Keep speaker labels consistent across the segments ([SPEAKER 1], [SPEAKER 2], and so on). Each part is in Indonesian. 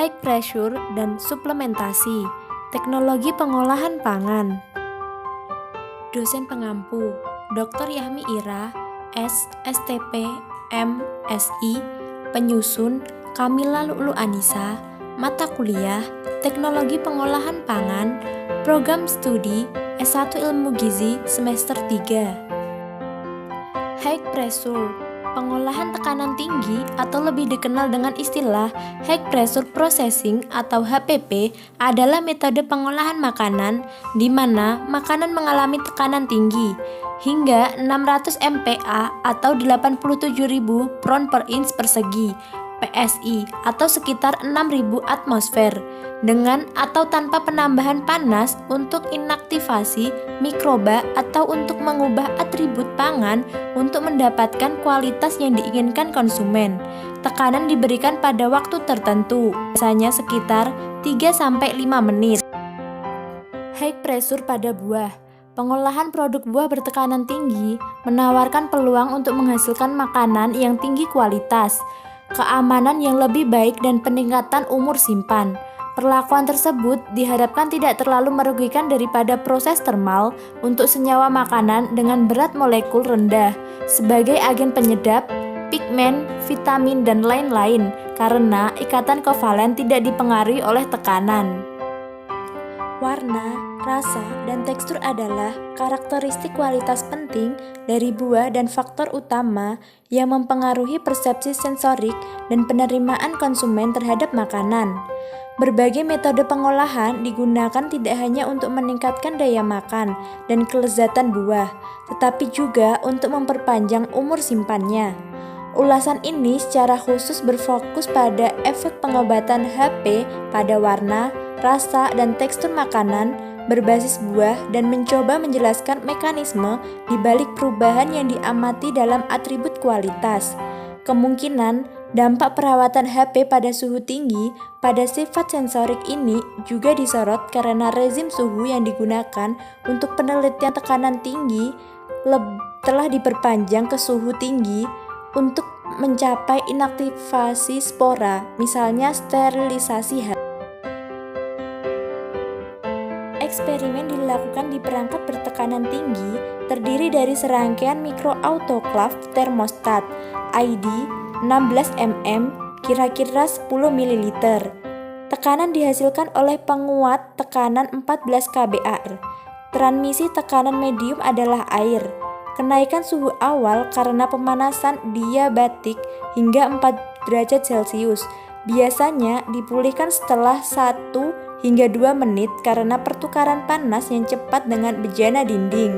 [SPEAKER 1] high pressure, dan suplementasi, teknologi pengolahan pangan. Dosen pengampu, Dr. Yahmi Ira, STP, MSI, penyusun, Kamila Lu'lu Anissa, mata kuliah, teknologi pengolahan pangan, program studi, S1 Ilmu Gizi, semester 3. High pressure, pengolahan tekanan tinggi atau lebih dikenal dengan istilah High Pressure Processing atau HPP adalah metode pengolahan makanan di mana makanan mengalami tekanan tinggi hingga 600 MPa atau 87.000 pound per inch persegi PSI atau sekitar 6.000 atmosfer dengan atau tanpa penambahan panas untuk inaktivasi mikroba atau untuk mengubah atribut pangan untuk mendapatkan kualitas yang diinginkan konsumen. Tekanan diberikan pada waktu tertentu, biasanya sekitar 3-5 menit. High pressure pada buah. Pengolahan produk buah bertekanan tinggi menawarkan peluang untuk menghasilkan makanan yang tinggi kualitas, keamanan yang lebih baik, dan peningkatan umur simpan. Perlakuan tersebut diharapkan tidak terlalu merugikan daripada proses termal untuk senyawa makanan dengan berat molekul rendah sebagai agen penyedap, pigmen, vitamin, dan lain-lain karena ikatan kovalen tidak dipengaruhi oleh tekanan. Warna, rasa, dan tekstur adalah karakteristik kualitas penting dari buah dan faktor utama yang mempengaruhi persepsi sensorik dan penerimaan konsumen terhadap makanan. Berbagai metode pengolahan digunakan tidak hanya untuk meningkatkan daya makan dan kelezatan buah, tetapi juga untuk memperpanjang umur simpannya. Ulasan ini secara khusus berfokus pada efek pengobatan HP pada warna, rasa, dan tekstur makanan berbasis buah dan mencoba menjelaskan mekanisme di balik perubahan yang diamati dalam atribut kualitas. Kemungkinan dampak perawatan HP pada suhu tinggi pada sifat sensorik ini juga disorot karena rezim suhu yang digunakan untuk penelitian tekanan tinggi telah diperpanjang ke suhu tinggi untuk mencapai inaktivasi spora, misalnya sterilisasi HP. Eksperimen dilakukan di perangkat bertekanan tinggi terdiri dari serangkaian mikroautoklav termostat ID 16 mm kira-kira 10 ml. Tekanan dihasilkan oleh penguat tekanan 14 kbar. Transmisi tekanan medium adalah air. Kenaikan suhu awal karena pemanasan diabatik hingga 4 derajat Celcius. Biasanya dipulihkan setelah 1 hingga 2 menit karena pertukaran panas yang cepat dengan bejana dinding.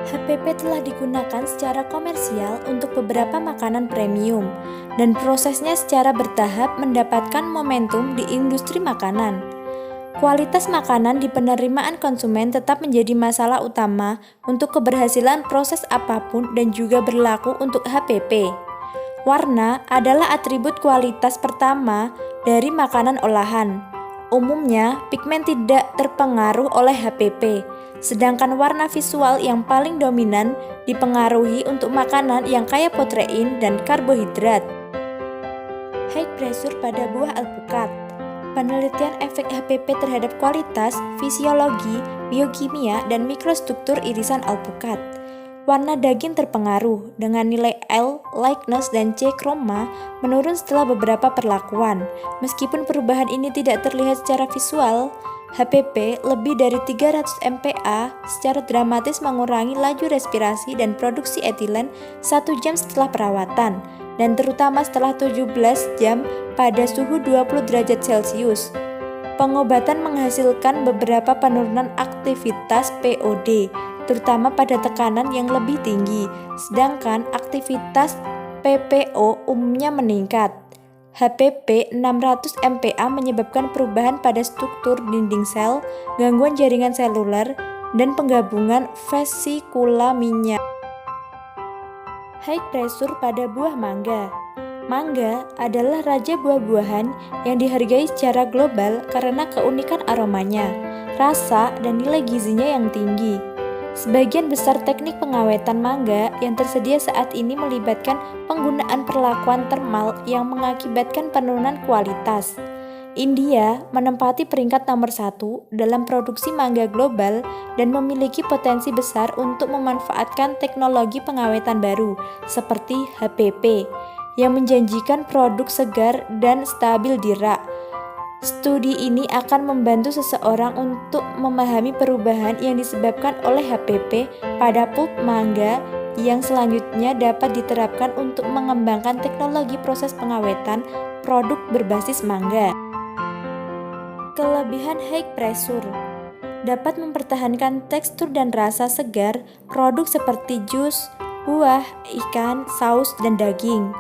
[SPEAKER 1] HPP telah digunakan secara komersial untuk beberapa makanan premium dan prosesnya secara bertahap mendapatkan momentum di industri makanan. Kualitas makanan di penerimaan konsumen tetap menjadi masalah utama untuk keberhasilan proses apapun dan juga berlaku untuk HPP. Warna adalah atribut kualitas pertama dari makanan olahan. Umumnya, pigmen tidak terpengaruh oleh HPP, sedangkan warna visual yang paling dominan dipengaruhi untuk makanan yang kaya protein dan karbohidrat. High pressure pada buah alpukat. Penelitian efek HPP terhadap kualitas, fisiologi, biokimia, dan mikrostruktur irisan alpukat. Warna daging terpengaruh dengan nilai L, lightness, dan C chroma menurun setelah beberapa perlakuan. Meskipun perubahan ini tidak terlihat secara visual, HPP lebih dari 300 MPa secara dramatis mengurangi laju respirasi dan produksi etilen 1 jam setelah perawatan, dan terutama setelah 17 jam pada suhu 20 derajat Celcius. Pengobatan menghasilkan beberapa penurunan aktivitas POD, terutama pada tekanan yang lebih tinggi, sedangkan aktivitas PPO umumnya meningkat. HPP 600 MPa menyebabkan perubahan pada struktur dinding sel, gangguan jaringan seluler, dan penggabungan vesikula minyak. High pressure pada buah mangga. Mangga adalah raja buah-buahan yang dihargai secara global karena keunikan aromanya, rasa, dan nilai gizinya yang tinggi. Sebagian besar teknik pengawetan mangga yang tersedia saat ini melibatkan penggunaan perlakuan termal yang mengakibatkan penurunan kualitas. India menempati peringkat nomor 1 dalam produksi mangga global dan memiliki potensi besar untuk memanfaatkan teknologi pengawetan baru seperti HPP yang menjanjikan produk segar dan stabil di rak. Studi ini akan membantu seseorang untuk memahami perubahan yang disebabkan oleh HPP pada pulp mangga yang selanjutnya dapat diterapkan untuk mengembangkan teknologi proses pengawetan produk berbasis mangga. Kelebihan high pressure dapat mempertahankan tekstur dan rasa segar produk seperti jus, buah, ikan, saus, dan daging.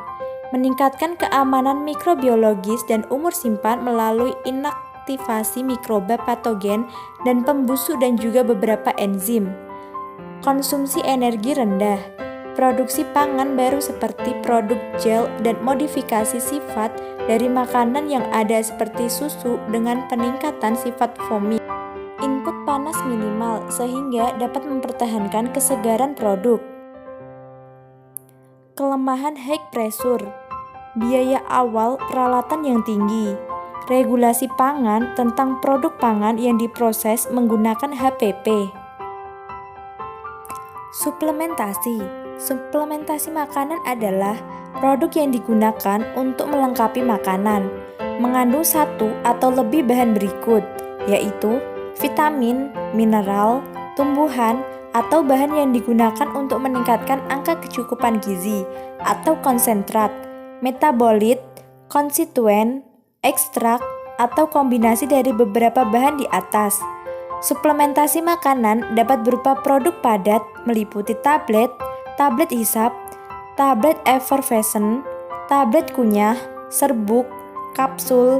[SPEAKER 1] Meningkatkan keamanan mikrobiologis dan umur simpan melalui inaktivasi mikroba patogen dan pembusuk dan juga beberapa enzim. Konsumsi energi rendah. Produksi pangan baru seperti produk gel dan modifikasi sifat dari makanan yang ada seperti susu dengan peningkatan sifat foamy. Input panas minimal sehingga dapat mempertahankan kesegaran produk. Kelemahan high pressure. Biaya awal peralatan yang tinggi. Regulasi pangan tentang produk pangan yang diproses menggunakan HPP. Suplementasi makanan adalah produk yang digunakan untuk melengkapi makanan, mengandung satu atau lebih bahan berikut, yaitu vitamin, mineral, tumbuhan, atau bahan yang digunakan untuk meningkatkan angka kecukupan gizi, atau konsentrat, metabolit, konstituen, ekstrak, atau kombinasi dari beberapa bahan di atas. Suplementasi makanan dapat berupa produk padat meliputi tablet hisap, tablet effervescent, tablet kunyah, serbuk, kapsul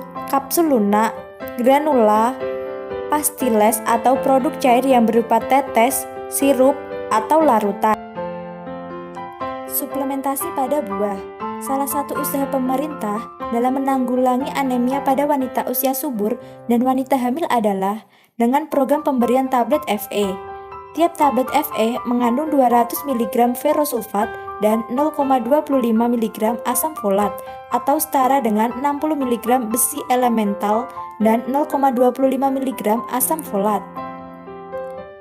[SPEAKER 1] lunak, granula, pastiles atau produk cair yang berupa tetes, sirup, atau larutan. Suplementasi pada buah. Salah satu usaha pemerintah dalam menanggulangi anemia pada wanita usia subur dan wanita hamil adalah dengan program pemberian tablet Fe. Tiap tablet Fe mengandung 200 mg ferrosulfat dan 0,25 mg asam folat atau setara dengan 60 mg besi elemental dan 0,25 mg asam folat.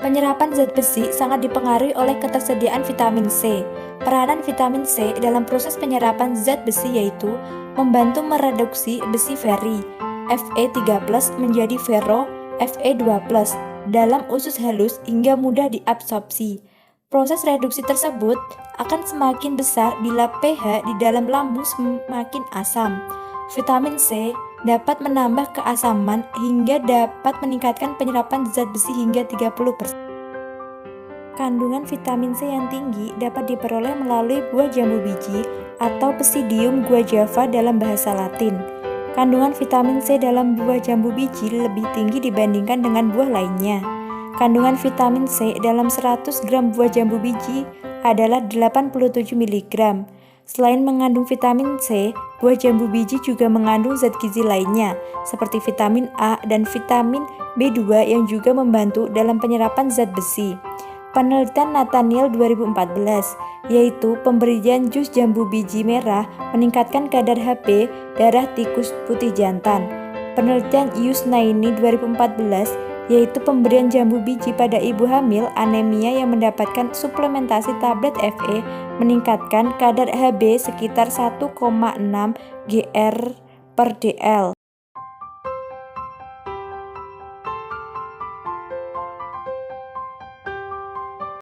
[SPEAKER 1] Penyerapan zat besi sangat dipengaruhi oleh ketersediaan vitamin C. Peranan vitamin C dalam proses penyerapan zat besi yaitu membantu mereduksi besi ferri Fe3+ menjadi ferro Fe2+ dalam usus halus hingga mudah diabsorpsi. Proses reduksi tersebut akan semakin besar bila pH di dalam lambung semakin asam. Vitamin C dapat menambah keasaman hingga dapat meningkatkan penyerapan zat besi hingga 30%. Kandungan vitamin C yang tinggi dapat diperoleh melalui buah jambu biji atau Psidium guajava dalam bahasa Latin. Kandungan vitamin C dalam buah jambu biji lebih tinggi dibandingkan dengan buah lainnya. Kandungan vitamin C dalam 100 gram buah jambu biji adalah 87 mg. Selain mengandung vitamin C, buah jambu biji juga mengandung zat gizi lainnya, seperti vitamin A dan vitamin B2 yang juga membantu dalam penyerapan zat besi. Penelitian Nathaniel 2014, yaitu pemberian jus jambu biji merah meningkatkan kadar Hb darah tikus putih jantan. Penelitian Yusnaini 2014, yaitu pemberian jambu biji pada ibu hamil anemia yang mendapatkan suplementasi tablet Fe meningkatkan kadar Hb sekitar 1,6 Gr/dl.